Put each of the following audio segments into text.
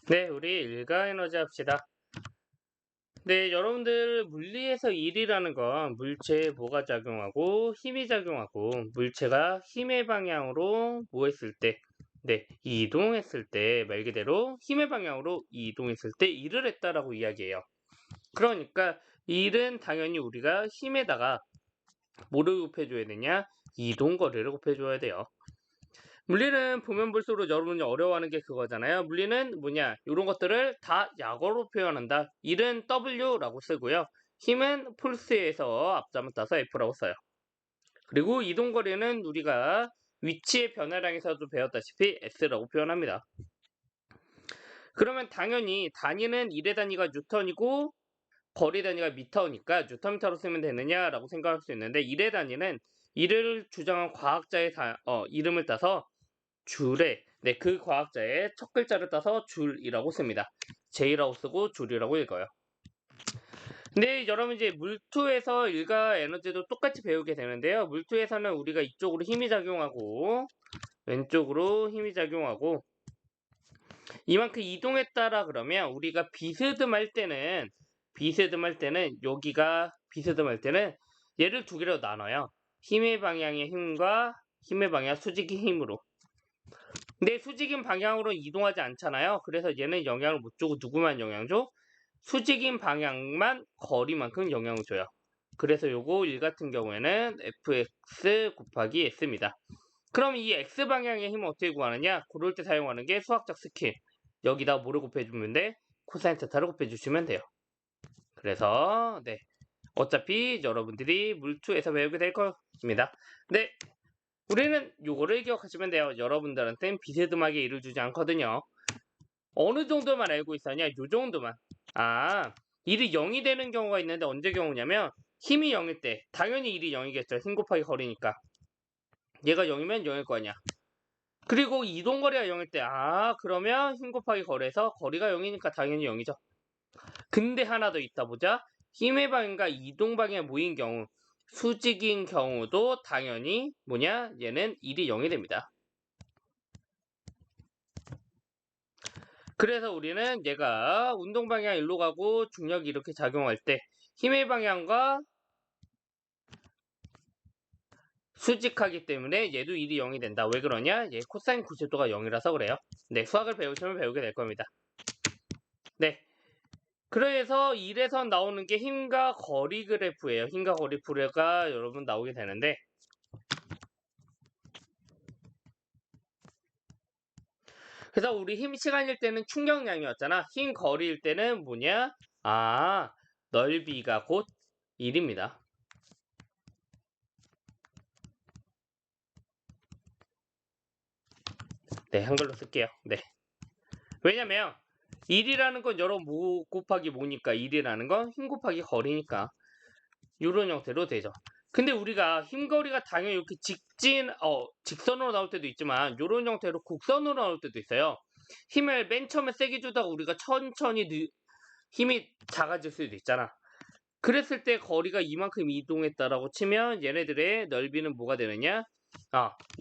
네, 우리 일가에너지 합시다. 네, 여러분들 물리에서 일이라는 건 물체에 뭐가 작용하고 힘이 작용하고 물체가 힘의 방향으로 뭐 했을 때, 네, 이동했을 때 말 그대로 힘의 방향으로 이동했을 때 일을 했다라고 이야기해요. 그러니까 일은 당연히 우리가 힘에다가 뭐를 곱해줘야 되냐? 이동거리를 곱해줘야 돼요. 물리는 보면 볼수록 여러분이 어려워하는 게 그거잖아요. 물리는 뭐냐? 이런 것들을 다 약어로 표현한다. 일은 W라고 쓰고요. 힘은 폴스에서 앞자만 따서 F라고 써요. 그리고 이동거리는 우리가 위치의 변화량에서도 배웠다시피 S라고 표현합니다. 그러면 당연히 단위는 일의 단위가 뉴턴이고 거리 단위가 미터니까 뉴턴미터로 쓰면 되느냐라고 생각할 수 있는데 일의 단위는 이를 주장한 과학자의 이름을 따서 줄에 그 과학자의 첫 글자를 따서 줄이라고 씁니다. J라고 쓰고 줄이라고 읽어요. 근데 여러분 이제 물투에서 일과 에너지도 똑같이 배우게 되는데요. 물투에서는 우리가 이쪽으로 힘이 작용하고 왼쪽으로 힘이 작용하고 이만큼 이동했다라 그러면 우리가 비스듬할 때는 여기가 비스듬할 때는 얘를 두 개로 나눠요. 힘의 방향의 힘과 힘의 방향 수직의 힘으로. 근데 수직인 방향으로 이동하지 않잖아요. 그래서 얘는 영향을 못 주고 누구만 영향 줘? 수직인 방향만 거리만큼 영향을 줘요. 그래서 요거 1 같은 경우에는 fx 곱하기 s입니다. 그럼 이 x방향의 힘을 어떻게 구하느냐? 그럴 때 사용하는 게 수학적 스킬. 여기다 뭐를 곱해주면 돼? 코사인 테타를 곱해주시면 돼요. 그래서 네, 어차피 여러분들이 물투에서 배우게 될 겁니다. 네, 우리는 요거를 기억하시면 돼요. 여러분들한테는 비스듬하게 일을 주지 않거든요. 어느 정도만 알고 있었냐? 요 정도만. 일이 0이 되는 경우가 있는데 언제 경우냐면 힘이 0일 때 당연히 일이 0이겠죠. 힘 곱하기 거리니까. 얘가 0이면 0일 거 아니야. 그리고 이동거리가 0일 때 그러면 힘 곱하기 거리에서 거리가 0이니까 당연히 0이죠. 근데 하나 더 있다 보자. 힘의 방향과 이동 방향이 모인 경우 수직인 경우도 당연히 뭐냐? 얘는 일이 0이 됩니다. 그래서 우리는 얘가 운동 방향 일로 가고 중력이 이렇게 작용할 때 힘의 방향과 수직하기 때문에 얘도 1이 0이 된다. 왜 그러냐? 얘 코사인 90도가 0이라서 그래요. 네, 수학을 배우시면 배우게 될 겁니다. 네. 그래서 1에서 나오는 게 힘과 거리 그래프예요. 힘과 거리 그래프가 여러분 나오게 되는데 그래서 우리 힘 시간일 때는 충격량이었잖아. 힘 거리일 때는 뭐냐? 넓이가 곧 1입니다. 네, 한글로 쓸게요. 네. 왜냐면 1이라는 건 여러 모 곱하기 뭐니까 1이라는 건 힘 곱하기 거리니까 이런 형태로 되죠. 근데 우리가 힘거리가 당연히 이렇게 직선으로 나올 때도 있지만 이런 형태로 곡선으로 나올 때도 있어요. 힘을 맨 처음에 세게 주다가 우리가 천천히 힘이 작아질 수도 있잖아. 그랬을 때 거리가 이만큼 이동했다라고 치면 얘네들의 넓이는 뭐가 되느냐?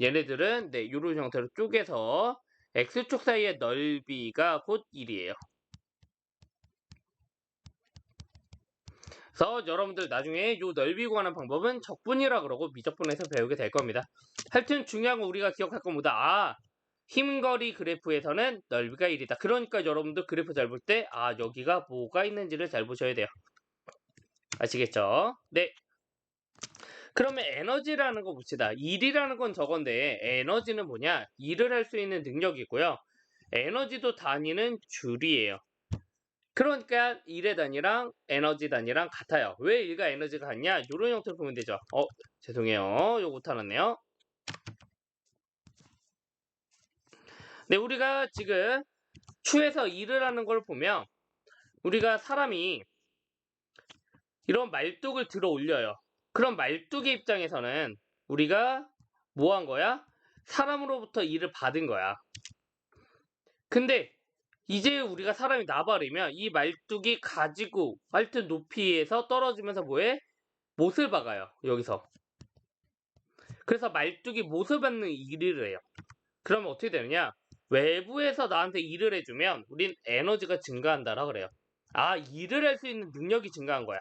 얘네들은 이런 형태로 쪼개서 X축 사이의 넓이가 곧 1이에요. 그래서 여러분들 나중에 이 넓이 구하는 방법은 적분이라 그러고 미적분에서 배우게 될 겁니다. 하여튼 중요한 건 우리가 기억할 건 뭐다? 힘거리 그래프에서는 넓이가 1이다. 그러니까 여러분들 그래프 잘 볼 때 여기가 뭐가 있는지를 잘 보셔야 돼요. 아시겠죠? 네. 그러면 에너지라는 거 봅시다. 일이라는 건 저건데 에너지는 뭐냐? 일을 할 수 있는 능력이고요. 에너지도 단위는 줄이에요. 그러니까 일의 단위랑 에너지 단위랑 같아요. 왜 일과 에너지가 같냐? 이런 형태로 보면 되죠. 죄송해요. 요거 못하놨네요. 네, 우리가 지금 추에서 일을 하는 걸 보면 우리가 사람이 이런 말뚝을 들어 올려요. 그럼 말뚝의 입장에서는 우리가 뭐 한 거야? 사람으로부터 일을 받은 거야. 근데 이제 우리가 사람이 나발이면 이 말뚝이 가지고 하여튼 높이에서 떨어지면서 뭐해? 못을 박아요. 여기서. 그래서 말뚝이 못을 받는 일을 해요. 그러면 어떻게 되느냐? 외부에서 나한테 일을 해주면 우린 에너지가 증가한다라 그래요. 아, 일을 할 수 있는 능력이 증가한 거야.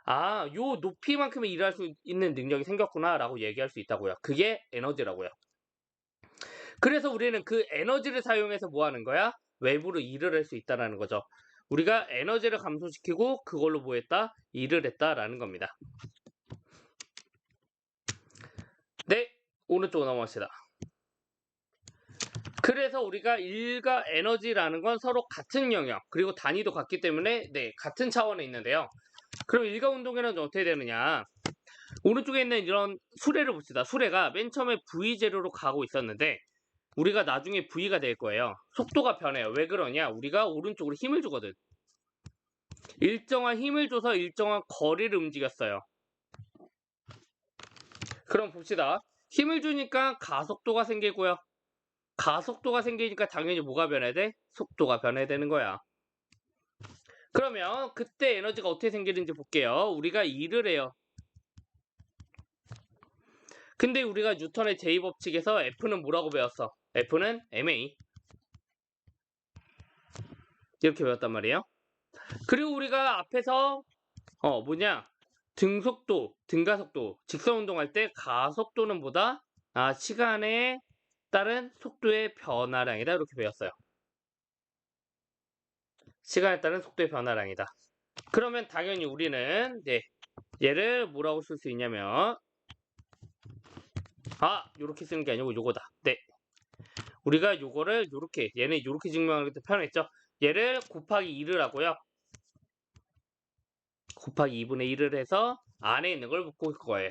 아, 요 높이만큼의 일을 할 수 있는 능력이 생겼구나 라고 얘기할 수 있다고요. 그게 에너지라고요. 그래서 우리는 그 에너지를 사용해서 뭐 하는 거야? 외부로 일을 할 수 있다는 거죠. 우리가 에너지를 감소시키고 그걸로 뭐 했다? 일을 했다라는 겁니다. 네, 오른쪽 넘어갑시다. 그래서 우리가 일과 에너지라는 건 서로 같은 영역, 그리고 단위도 같기 때문에 네, 같은 차원에 있는데요. 그럼 일과 운동 에너지는 어떻게 되느냐? 오른쪽에 있는 이런 수레를 봅시다. 수레가 맨 처음에 V 제로로 가고 있었는데 우리가 나중에 V가 될 거예요. 속도가 변해요. 왜 그러냐? 우리가 오른쪽으로 힘을 주거든. 일정한 힘을 줘서 일정한 거리를 움직였어요. 그럼 봅시다. 힘을 주니까 가속도가 생기고요. 가속도가 생기니까 당연히 뭐가 변해야 돼? 속도가 변해야 되는 거야. 그러면 그때 에너지가 어떻게 생기는지 볼게요. 우리가 일을 해요. 근데 우리가 뉴턴의 제2법칙에서 F는 뭐라고 배웠어? F는 ma. 이렇게 배웠단 말이에요. 그리고 우리가 앞에서 등속도, 등가속도, 직선운동할 때 가속도는 뭐다? 시간에 따른 속도의 변화량이다. 이렇게 배웠어요. 시간에 따른 속도의 변화량이다. 그러면 당연히 우리는 얘를 뭐라고 쓸 수 있냐면 요렇게 쓰는 게 아니고 요거다. 네. 우리가 요거를 요렇게 얘는 요렇게 증명하기 때 편했죠. 얘를 곱하기 2를 하고요. 곱하기 2분의 1을 해서 안에 있는 걸 묶을 거예요.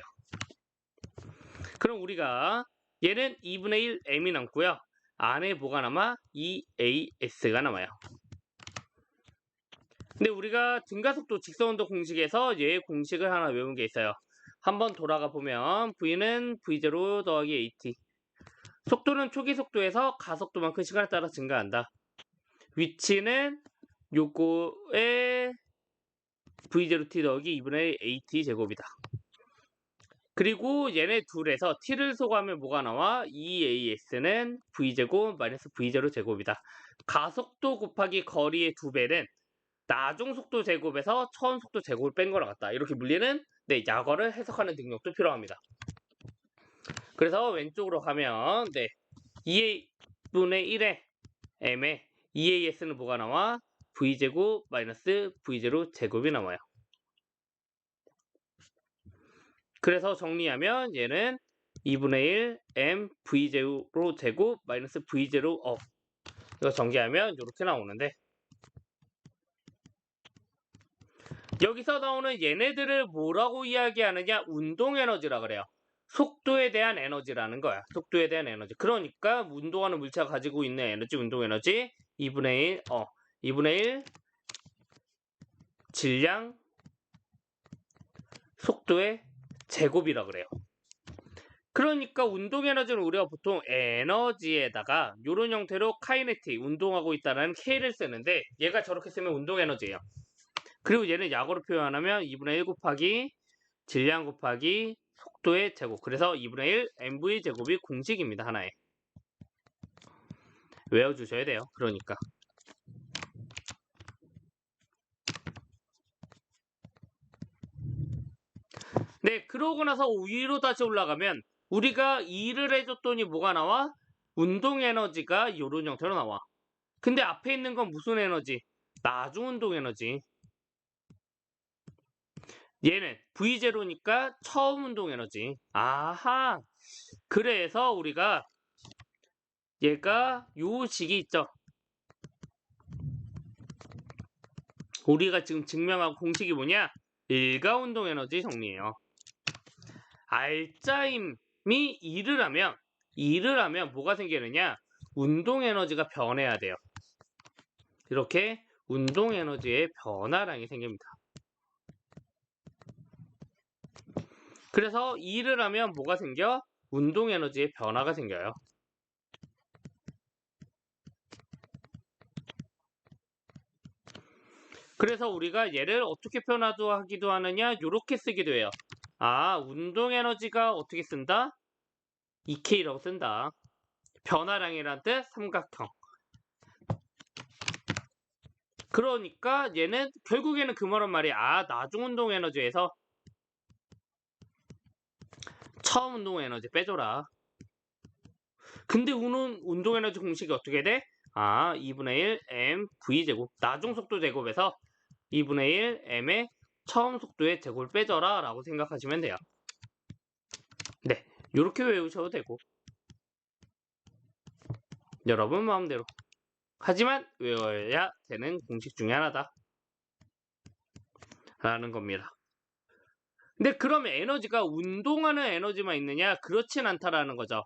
그럼 우리가 얘는 2분의 1 m이 남고요. 안에 뭐가 남아? 2as가 남아요. 근데 우리가 등가속도 직선운동 공식에서 얘의 공식을 하나 외운 게 있어요. 한번 돌아가 보면 V는 V0 더하기 AT. 속도는 초기 속도에서 가속도만큼 시간에 따라 증가한다. 위치는 요거의 V0t 더하기 2분의 AT 제곱이다. 그리고 얘네 둘에서 t를 소거하면 뭐가 나와? 2as는 v제곱 마이너스 v0 제곱이다. 가속도 곱하기 거리의 2배는 나중 속도 제곱에서 처음 속도 제곱을 뺀 거랑 같다. 이렇게 물리는 약어를 해석하는 능력도 필요합니다. 그래서 왼쪽으로 가면 2a분의 1의 m에 2as는 뭐가 나와? v제곱 마이너스 v0 제곱이 나와요. 그래서 정리하면 얘는 2분의 1 m v0 제곱 마이너스 v0 이거 전개하면 이렇게 나오는데 여기서 나오는 얘네들을 뭐라고 이야기하느냐? 운동 에너지라 그래요. 속도에 대한 에너지라는 거야. 속도에 대한 에너지. 그러니까 운동하는 물체가 가지고 있는 에너지, 운동 에너지 2분의 1 질량 속도의 제곱이라 그래요. 그러니까 운동 에너지는 우리가 보통 에너지에다가 이런 형태로 카이네틱, 운동하고 있다는 K를 쓰는데 얘가 저렇게 쓰면 운동 에너지예요. 그리고 얘는 약으로 표현하면 2분의 1 곱하기 질량 곱하기 속도의 제곱. 그래서 2분의 1 mv 제곱이 공식입니다. 하나에. 외워주셔야 돼요. 그러니까. 네, 그러고 나서 위로 다시 올라가면 우리가 일을 해줬더니 뭐가 나와? 운동 에너지가 이런 형태로 나와. 근데 앞에 있는 건 무슨 에너지? 나중 운동 에너지. 얘는 V0니까 처음 운동 에너지. 아하. 그래서 우리가 얘가 요 식이 있죠. 우리가 지금 증명한 공식이 뭐냐? 일가 운동 에너지 정리예요. 알짜임이 일을 하면 뭐가 생기느냐? 운동 에너지가 변해야 돼요. 이렇게 운동 에너지의 변화량이 생깁니다. 그래서 일을 하면 뭐가 생겨? 운동 에너지의 변화가 생겨요. 그래서 우리가 얘를 어떻게 표현하기도 하느냐? 이렇게 쓰기도 해요. 운동 에너지가 어떻게 쓴다? EK라고 쓴다. 변화량이란 뜻 삼각형. 그러니까 얘는 결국에는 그 말은 말이야. 나중운동 에너지에서 처음 운동 에너지 빼줘라. 근데 운동 에너지 공식이 어떻게 돼? 2분의 1 m v제곱 나중 속도 제곱에서 2분의 1 m의 처음 속도의 제곱을 빼줘라 라고 생각하시면 돼요. 네, 이렇게 외우셔도 되고 여러분 마음대로. 하지만 외워야 되는 공식 중에 하나다 라는 겁니다. 근데 그러면 에너지가 운동하는 에너지만 있느냐? 그렇진 않다라는 거죠.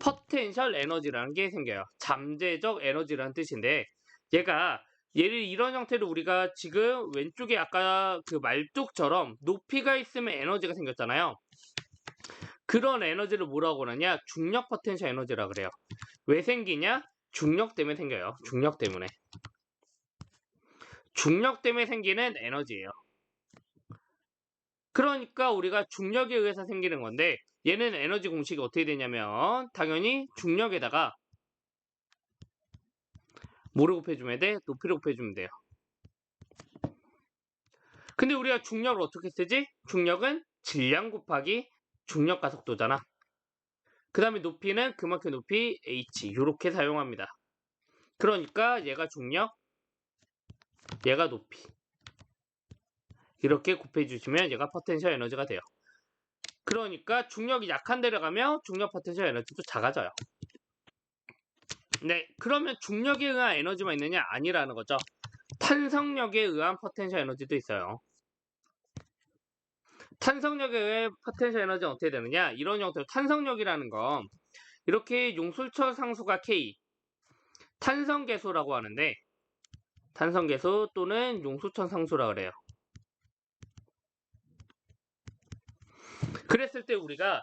포텐셜 에너지라는 게 생겨요. 잠재적 에너지라는 뜻인데 얘를 이런 형태로 우리가 지금 왼쪽에 아까 그 말뚝처럼 높이가 있으면 에너지가 생겼잖아요. 그런 에너지를 뭐라고 하느냐? 중력 포텐셜 에너지라 그래요. 왜 생기냐? 중력 때문에 생겨요. 중력 때문에. 중력 때문에 생기는 에너지예요. 그러니까 우리가 중력에 의해서 생기는 건데 얘는 에너지 공식이 어떻게 되냐면 당연히 중력에다가 뭐를 곱해주면 돼? 높이를 곱해주면 돼요. 근데 우리가 중력을 어떻게 쓰지? 중력은 질량 곱하기 중력 가속도잖아. 그 다음에 높이는 그만큼 높이 h 이렇게 사용합니다. 그러니까 얘가 중력, 얘가 높이 이렇게 곱해주시면 얘가 포텐셜 에너지가 돼요. 그러니까 중력이 약한 데를 가면 중력 포텐셜 에너지도 작아져요. 네, 그러면 중력에 의한 에너지만 있느냐? 아니라는 거죠. 탄성력에 의한 포텐셜 에너지도 있어요. 탄성력에 의해 포텐셜 에너지는 어떻게 되느냐? 이런 형태로 탄성력이라는 건 이렇게 용술철 상수가 K, 탄성계수라고 하는데 탄성계수 또는 용수철 상수라 그래요. 그랬을 때 우리가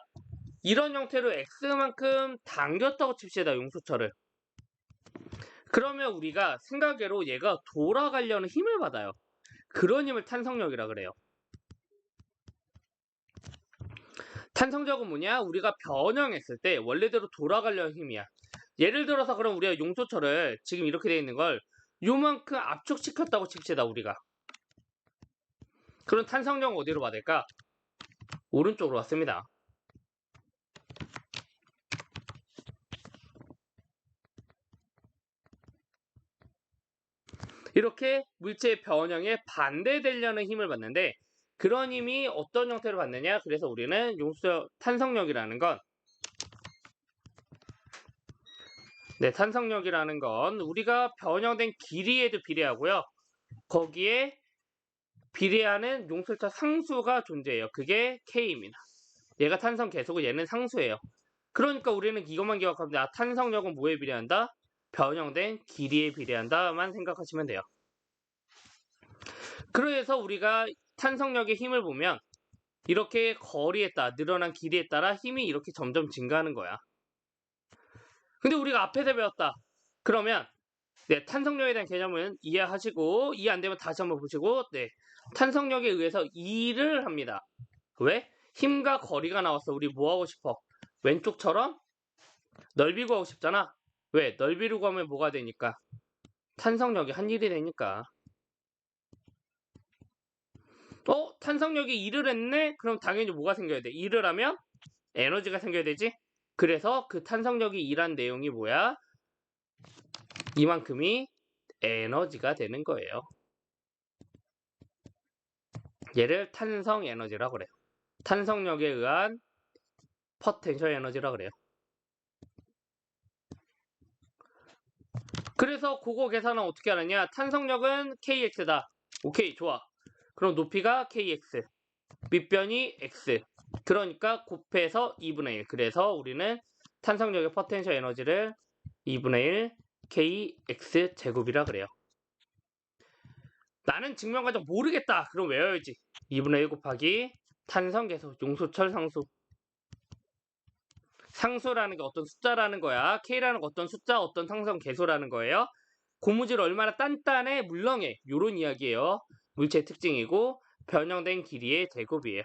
이런 형태로 X만큼 당겼다고 칩시다. 용수철을. 그러면 우리가 생각외로 얘가 돌아가려는 힘을 받아요. 그런 힘을 탄성력이라 그래요. 탄성력은 뭐냐? 우리가 변형했을 때 원래대로 돌아가려는 힘이야. 예를 들어서 그럼 우리가 용수철을 지금 이렇게 되어 있는 걸 요만큼 압축시켰다고 칩시다. 우리가. 그럼 탄성력은 어디로 받을까? 오른쪽으로 왔습니다. 이렇게 물체의 변형에 반대되려는 힘을 받는데 그런 힘이 어떤 형태로 받느냐? 그래서 우리는 탄성력이라는 건 탄성력이라는 건 우리가 변형된 길이에도 비례하고요. 거기에 비례하는 용술차 상수가 존재해요. 그게 K입니다. 얘가 탄성 계수고 얘는 상수예요. 그러니까 우리는 이것만 기억하면 탄성력은 뭐에 비례한다? 변형된 길이에 비례한다만 생각하시면 돼요. 그래서 우리가 탄성력의 힘을 보면 이렇게 거리에 따라 늘어난 길이에 따라 힘이 이렇게 점점 증가하는 거야. 근데 우리가 앞에서 배웠다. 그러면 탄성력에 대한 개념은 이해하시고 이해 안 되면 다시 한번 보시고 탄성력에 의해서 일을 합니다. 왜? 힘과 거리가 나왔어. 우리 뭐 하고 싶어? 왼쪽처럼 넓이 구하고 싶잖아. 왜? 넓이를 구하면 뭐가 되니까? 탄성력이 한 일이 되니까. 탄성력이 일을 했네? 그럼 당연히 뭐가 생겨야 돼? 일을 하면 에너지가 생겨야 되지? 그래서 그 탄성력이 일한 내용이 뭐야? 이만큼이 에너지가 되는 거예요. 얘를 탄성 에너지라고 그래요. 탄성력에 의한 포텐셜 에너지라고 그래요. 그래서 그거 계산은 어떻게 하느냐? 탄성력은 kx다. 오케이, 좋아. 그럼 높이가 kx, 밑변이 x. 그러니까 곱해서 2분의 1. 그래서 우리는 탄성력의 포텐셜 에너지를 2분의 1 kx 제곱이라 그래요. 나는 증명 과정 모르겠다. 그럼 외워야지. 2분의 1 곱하기 탄성 계수, 용수철 상수. 상수라는 게 어떤 숫자라는 거야. K라는 거 어떤 숫자, 어떤 상성 계수라는 거예요. 고무줄 얼마나 단단해, 물렁해. 요런 이야기예요. 물체의 특징이고 변형된 길이의 제곱이에요.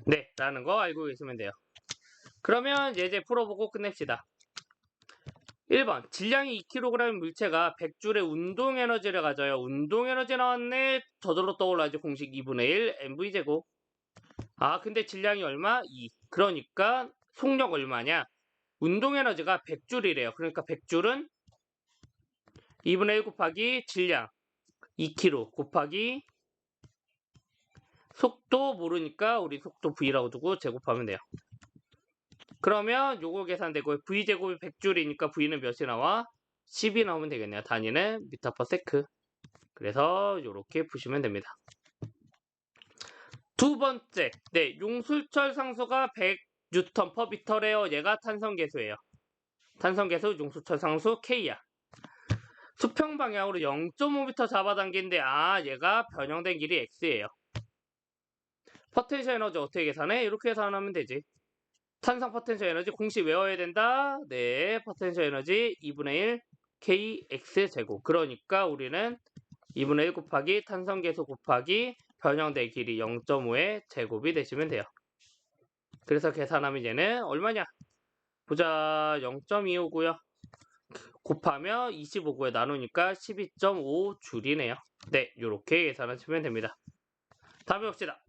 네, 라는 거 알고 계시면 돼요. 그러면 이제 풀어보고 끝냅시다. 1번 질량이 2kg 물체가 100줄의 운동에너지를 가져요. 운동에너지 나왔네. 저절로 떠올라야지. 공식 2분의 1 mv제곱. 아 근데 질량이 얼마? 2. 그러니까 속력 얼마냐? 운동에너지가 100줄이래요. 그러니까 100줄은 2분의 1 곱하기 질량 2kg 곱하기 속도 모르니까 우리 속도 v라고 두고 제곱하면 돼요. 그러면 요거 계산되고 v제곱이 100줄이니까 v는 몇이 나와? 10이 나오면 되겠네요. 단위는 미터 퍼 세크. 그래서 요렇게 푸시면 됩니다. 두 번째, 네, 용술철 상수가 100N per M래요. 얘가 탄성계수예요. 탄성계수 용술철 상수 K야. 수평 방향으로 0.5m 잡아당긴데 얘가 변형된 길이 X예요. 포텐셜 에너지 어떻게 계산해? 이렇게 계산하면 되지. 탄성 포텐셜 에너지 공식 외워야 된다. 네, 포텐셜 에너지 2분의 1 kx 제곱. 그러니까 우리는 2분의 1 곱하기 탄성계수 곱하기 변형된 길이 0.5의 제곱이 되시면 돼요. 그래서 계산하면 얘는 얼마냐? 보자. 0.25고요. 곱하면 25고에 나누니까 12.5줄이네요. 네, 이렇게 계산하시면 됩니다. 다음에 봅시다.